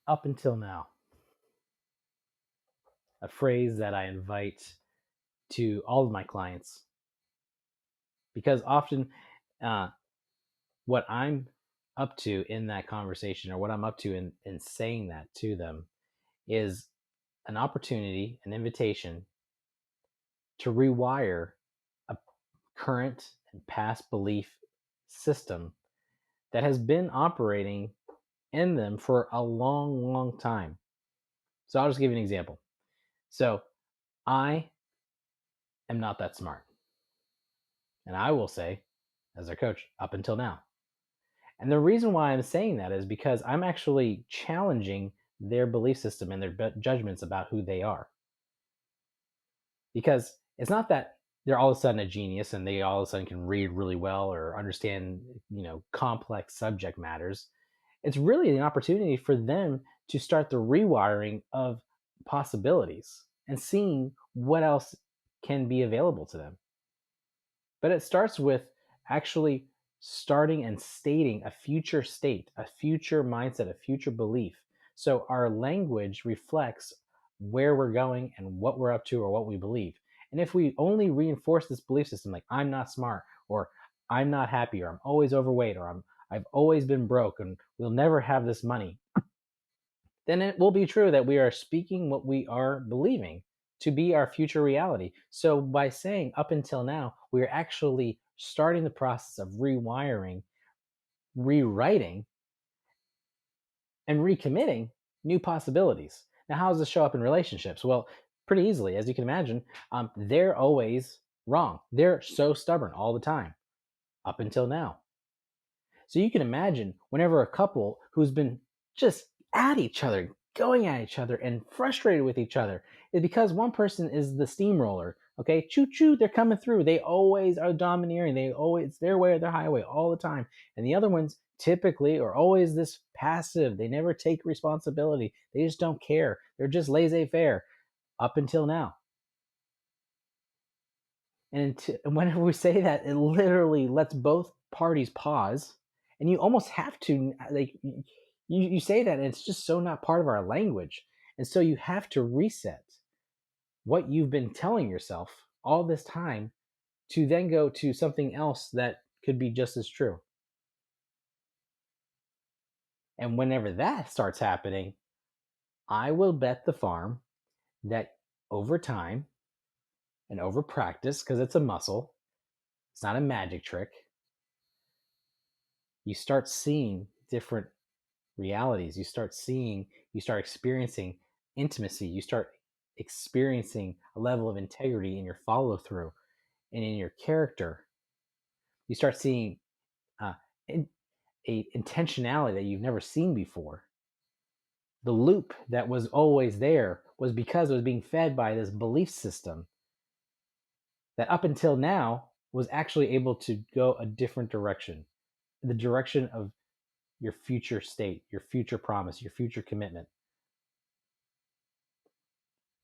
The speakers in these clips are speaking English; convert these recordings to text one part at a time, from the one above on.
up until now, a phrase that I invite to all of my clients, because often uh, what I'm up to in that conversation, or what I'm up to in saying that to them, is an opportunity, an invitation to rewire a current and past belief system that has been operating in them for a long, long time. So I'll just give you an example. So I am not that smart. And I will say, as their coach, up until now. And the reason why I'm saying that is because I'm actually challenging their belief system and their judgments about who they are. Because it's not that they're all of a sudden a genius and they all of a sudden can read really well or understand, complex subject matters. It's really an opportunity for them to start the rewiring of possibilities and seeing what else can be available to them. But it starts with actually starting and stating a future state, a future mindset, a future belief. So our language reflects where we're going and what we're up to or what we believe. And if we only reinforce this belief system, like I'm not smart, or I'm not happy, or I'm always overweight, or I've always been broke and we'll never have this money, then it will be true that we are speaking what we are believing to be our future reality. So by saying up until now, we're actually starting the process of rewiring, rewriting, and recommitting new possibilities. Now, how does this show up in relationships? Well, pretty easily. As you can imagine, they're always wrong. They're so stubborn all the time, up until now. So you can imagine whenever a couple who's been just at each other, going at each other, and frustrated with each other, is because one person is the steamroller. Okay, choo choo, they're coming through. They always are domineering. They always their way or their highway all the time. And the other ones typically are always this passive. They never take responsibility. They just don't care. They're just laissez-faire up until now. And whenever we say that, it literally lets both parties pause. And you almost have to, like, you say that, and it's just so not part of our language. And so you have to reset what you've been telling yourself all this time to then go to something else that could be just as true. And whenever that starts happening, I will bet the farm that over time and over practice, because it's a muscle, it's not a magic trick, you start seeing different realities. You start experiencing intimacy. You start experiencing a level of integrity in your follow through and in your character. You start seeing uh, a intentionality that you've never seen before. The loop that was always there was because it was being fed by this belief system that up until now was actually able to go a different direction, the direction of your future state, your future promise, your future commitment.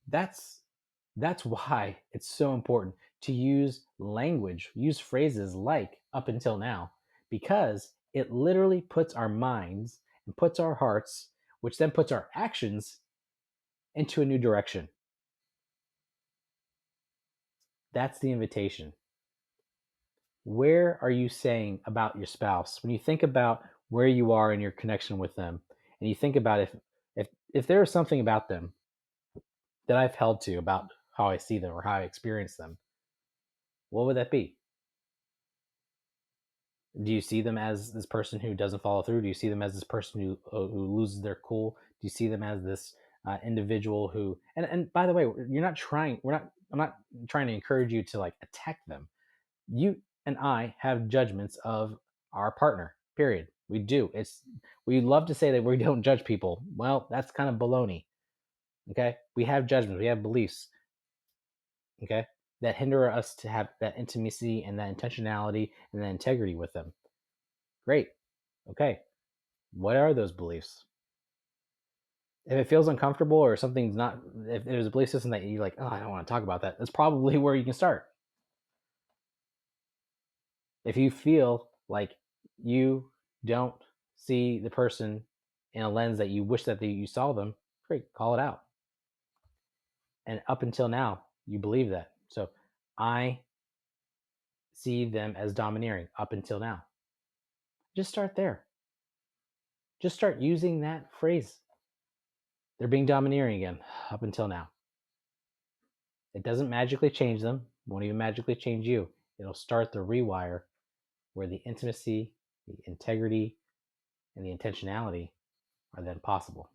That's why it's so important to use language, use phrases like up until now, because it literally puts our minds and puts our hearts, which then puts our actions into a new direction. That's the invitation. Where are you saying about your spouse when you think about where you are in your connection with them, and you think about if there is something about them that I've held to about how I see them or how I experience them, what would that be? Do you see them as this person who doesn't follow through? Do you see them as this person who loses their cool? Do you see them as this individual who? And by the way, you're not trying. We're not. I'm not trying to encourage you to like attack them. You and I have judgments of our partner. Period. We do. We love to say that we don't judge people. Well, that's kind of baloney. Okay, we have judgments. We have beliefs. Okay, that hinder us to have that intimacy and that intentionality and that integrity with them. Great. Okay. What are those beliefs? If it feels uncomfortable or something's not, if there's a belief system that you're like, oh, I don't want to talk about that, that's probably where you can start. If you feel like you don't see the person in a lens that you wish that you saw them, great, call it out. And up until now, you believe that. So I see them as domineering up until now. Just start there. Just start using that phrase. They're being domineering again up until now. It doesn't magically change them, won't even magically change you. It'll start the rewire where the intimacy, the integrity, and the intentionality are then possible.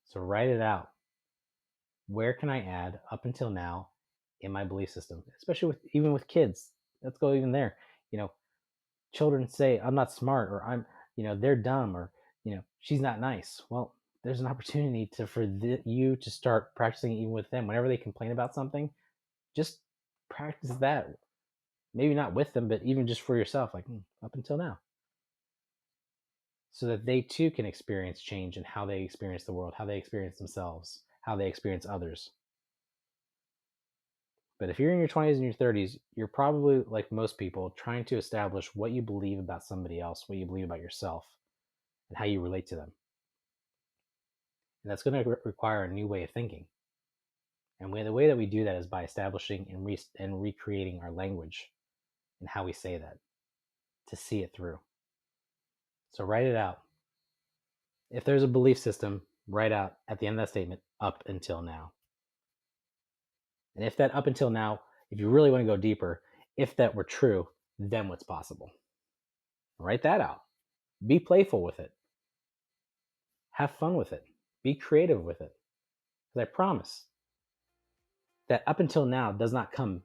So write it out. Where can I add up until now in my belief system, especially even with kids? Let's go even there. You know, children say, I'm not smart, or they're dumb, or, she's not nice. Well, there's an opportunity for you to start practicing even with them. Whenever they complain about something, just practice that. Maybe not with them, but even just for yourself, like up until now. So that they too can experience change in how they experience the world, how they experience themselves, how they experience others. But if you're in your 20s and your 30s, you're probably, like most people, trying to establish what you believe about somebody else, what you believe about yourself, and how you relate to them. And that's going to require a new way of thinking. And the way that we do that is by establishing and recreating our language and how we say that to see it through. So write it out. If there's a belief system, write out at the end of that statement, up until now. And if that up until now, if you really want to go deeper, if that were true, then what's possible? Write that out. Be playful with it. Have fun with it. Be creative with it. Because I promise that up until now does not come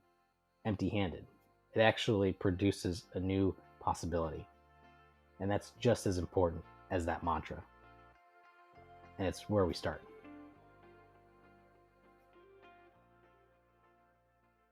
empty handed. It actually produces a new possibility. And that's just as important as that mantra. And it's where we start.